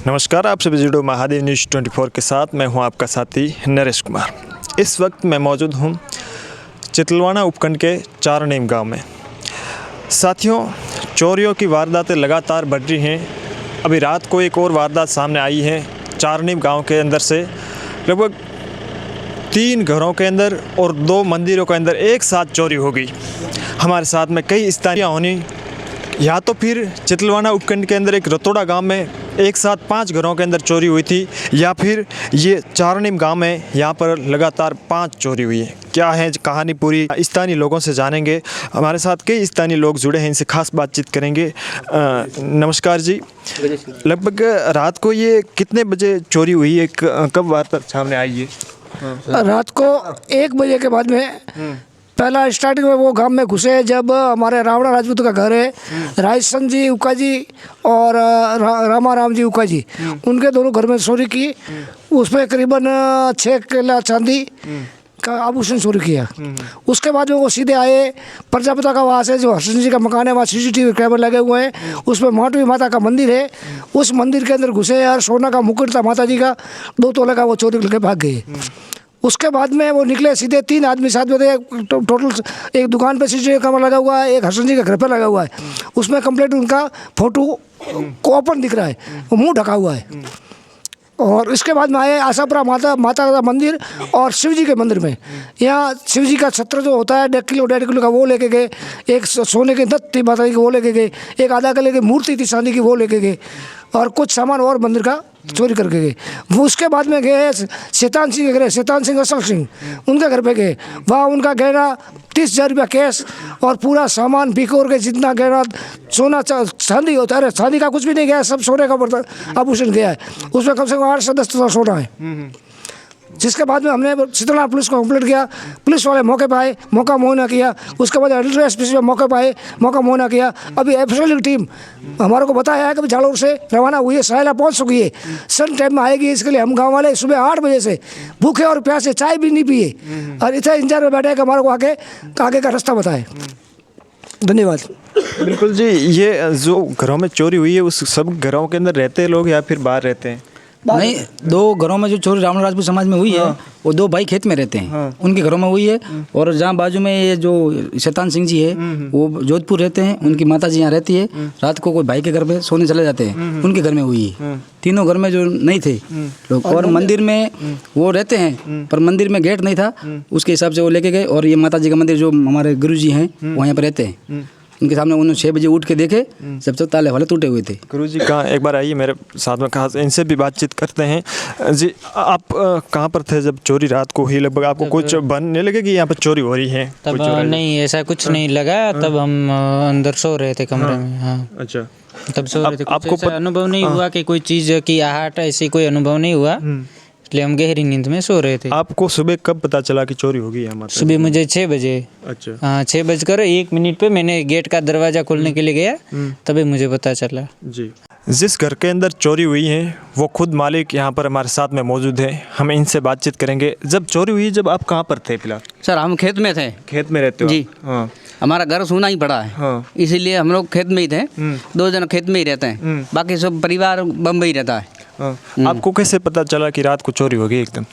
नमस्कार, आप सभी जुड़ो महादेव न्यूज़ 24 के साथ। मैं हूं आपका साथी नरेश कुमार। इस वक्त मैं मौजूद हूं चितलवाना उपखंड के चारनीम गांव में। साथियों, चोरियों की वारदातें लगातार बढ़ रही हैं। अभी रात को एक और वारदात सामने आई है। चारनीम गांव के अंदर से लगभग 3 घरों के अंदर और 2 मंदिरों के अंदर एक साथ चोरी हो गई। हमारे साथ में कई स्थानीय होनी, या तो फिर चितलवाना उपखंड के अंदर एक रतोड़ा गांव में एक साथ 5 घरों के अंदर चोरी हुई थी, या फिर ये चारनीम गांव में यहाँ पर लगातार 5 चोरी हुई है। क्या है कहानी पूरी स्थानीय लोगों से जानेंगे। हमारे साथ कई स्थानीय लोग जुड़े हैं, इनसे खास बातचीत करेंगे। नमस्कार जी, लगभग रात को ये कितने बजे चोरी हुई है, कब वारदात सामने आई है? रात को 1 बजे के बाद में पहला स्टार्टिंग में वो गांव में घुसे जब हमारे रावणा राजपूत का घर है, राजसन जी उका जी और रामाराम जी उका जी, उनके दोनों घर में चोरी की। उसमें करीबन 6 किलो चांदी का आभूषण चोरी किया। उसके बाद में वो सीधे आए प्रजापिता का, वहाँ से जो हर्षन जी का मकान है वहाँ CCTV कैमरे लगे हुए हैं, उसमें माटवी माता का मंदिर है, उस मंदिर के अंदर घुसे और सोना का मुकुट था माता जी का 2 तोले का, वो चोरी करके भाग गए। उसके बाद में वो निकले सीधे 3 आदमी साथ में थे। टोटल एक दुकान पे CCTV कैमरा लगा हुआ है, एक हर्षन जी के घर पे लगा हुआ है, उसमें कंप्लीट उनका फोटो को ओपन दिख रहा है, वो मुंह ढका हुआ है। और इसके बाद में आए आशापुरा माता का मंदिर और शिव जी के मंदिर में। यहाँ शिव जी का छत्र जो होता है 1.5 किलो का, वो लेके गए। एक सोने की दत्त थी माता जी की, वो लेके गए। एक आधा किलो की मूर्ति थी चांदी की, वो लेके गए। और कुछ सामान और मंदिर का चोरी करके गए। वो उसके बाद में गए शैतान सिंह के घर, शैतान सिंह अशोक सिंह, उनके घर पे गए। वहाँ उनका गहना 30,000 रुपया कैश और पूरा सामान बिकोर के जितना गहना सोना चांदी होता है, चांदी का कुछ भी नहीं गया, सब सोने का बर्तन आभूषण गया है। उसमें कम से कम 8 से 10 तोला सोना है। जिसके बाद में हमने चितलवाना पुलिस को कंप्लेंट किया। पुलिस वाले मौके पर आए, मौका मुआयना किया। उसके बाद एडिटर SP मौके पर आए, मौका मुआयना किया। अभी एफएसएल की टीम हमारे को बताया है कि जालोर से रवाना हुई है, सरायला पहुंच चुकी है, सन टाइम में आएगी। इसके लिए हम गांव वाले सुबह 8 बजे से भूखे और प्यासे, चाय भी नहीं पिए और इतना इंतजार में बैठे कि हमारे को आगे का रास्ता बताए। धन्यवाद। बिल्कुल जी, ये जो घरों में चोरी हुई है उस सब घरों के अंदर रहते हैं लोग या फिर बाहर रहते हैं? नहीं, 2 घरों में जो चोरी रावण राजपूत समाज में हुई है, वो 2 भाई खेत में रहते हैं, उनके घरों में हुई है। और जहाँ बाजू में ये जो शैतान सिंह जी है, वो जोधपुर रहते हैं, उनकी माता जी यहाँ रहती है। रात को कोई भाई के घर पे सोने चले जाते हैं, उनके घर में हुई है। तीनों घर में जो नहीं थे लोग, और मंदिर में वो रहते हैं, पर मंदिर में गेट नहीं था, उसके हिसाब से वो लेके गए। और ये माता जी का मंदिर जो हमारे गुरु जी हैं वो यहाँ पर रहते हैं, उनके सामने उन्होंने 6 बजे उठ के देखे, जब तक ताले वाले टूटे हुए थे। गुरुजी कहाँ, एक बार आइए मेरे साथ में, कहा इनसे भी बातचीत करते हैं। जी, आप कहाँ पर थे जब चोरी रात को हुई? लगभग आपको कुछ बनने लगे कि यहाँ पर चोरी हो रही है? तब नहीं, ऐसा कुछ नहीं लगा। तब हम अंदर सो रहे थे कमरे में। हाँ, अच्छा, तब सो रहे थे। आपको अनुभव नहीं हुआ कि कोई चीज़ की आहट, ऐसी कोई अनुभव नहीं हुआ, इसलिए हम गहरी नींद में सो रहे थे। आपको सुबह कब पता चला कि चोरी हो गई है हमारे? सुबह मुझे 6 बजे। अच्छा। हाँ, 6:01 पे मैंने गेट का दरवाज़ा खोलने के लिए गया, तभी मुझे पता चला। जी, जिस घर के अंदर चोरी हुई है वो खुद मालिक यहाँ पर हमारे साथ में मौजूद है, हम इनसे बातचीत करेंगे। जब चोरी हुई, जब आप कहाँ पर थे फिलहाल? सर, हम खेत में थे। खेत में रहते हो जी। हाँ। हमारा घर सूना ही पड़ा है। हाँ। इसीलिए हम लोग खेत में ही थे। 2 जन खेत में ही रहते हैं, बाकी सब परिवार बम्बई रहता है। हाँ। आपको कैसे पता चला कि रात को चोरी होगी? एकदम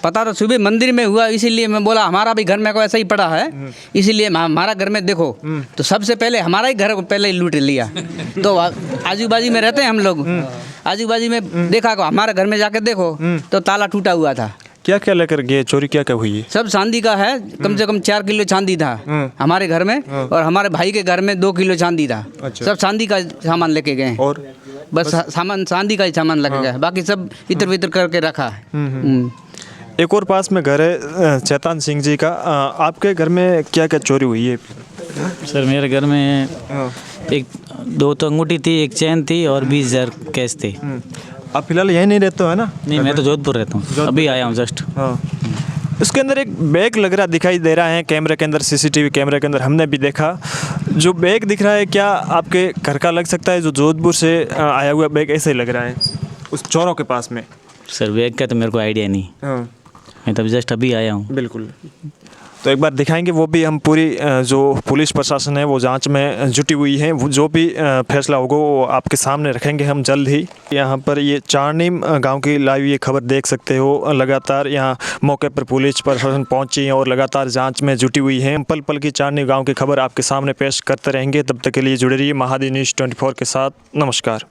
पता तो सुबह मंदिर में हुआ, इसीलिए मैं बोला हमारा भी घर में को ऐसा ही पड़ा है, इसीलिए हमारा घर में देखो। तो सबसे पहले हमारा ही घर को पहले ही लूट लिया। तो आजू बाजू में रहते हैं हम लोग, आजू बाजू में देखा को हमारे घर में जाके देखो तो ताला टूटा हुआ था। क्या क्या लेकर गए? चोरी क्या क्या हुई है? सब चांदी का है, कम से कम 4 किलो चांदी था हमारे घर में, और हमारे भाई के घर में 2 किलो चांदी था। अच्छा। सब चांदी का सामान लेके गए, और बस सामान चांदी का ही सामान लगे गया, बाकी सब इधर उधर करके रखा है। एक और पास में घर है शैतान सिंह जी का, आपके घर में क्या क्या चोरी हुई है? सर, मेरे घर में 2 तो अंगूठी थी, 1 चैन थी और 20,000 कैश थे। आप फिलहाल यहीं नहीं रहते हो, है ना? नहीं, मैं तो जोधपुर रहता हूँ, अभी आया हूँ जस्ट। हाँ। उसके अंदर एक बैग लग रहा दिखाई दे रहा है कैमरे के अंदर, CCTV कैमरे के अंदर हमने भी देखा। जो बैग दिख रहा है, क्या आपके घर का लग सकता है? जो जोधपुर से आया हुआ बैग ऐसे ही लग रहा है उस चोरों के पास में। सर, बैग का तो मेरे को आइडिया नहीं। हाँ। मैं तब जस्ट अभी आया हूँ। बिल्कुल। तो एक बार दिखाएंगे वो भी हम पूरी जो पुलिस प्रशासन है वो जांच में जुटी हुई है, वो जो भी फैसला होगा वो आपके सामने रखेंगे हम जल्द ही। यहाँ पर ये चारनीम गांव की लाइव ये खबर देख सकते हो, लगातार यहाँ मौके पर पुलिस प्रशासन पहुंची है और लगातार जांच में जुटी हुई है। पल पल की चारनीम गाँव की खबर आपके सामने पेश करते रहेंगे। तब तक के लिए जुड़े रहिए महादेव न्यूज़ 24 के साथ। नमस्कार।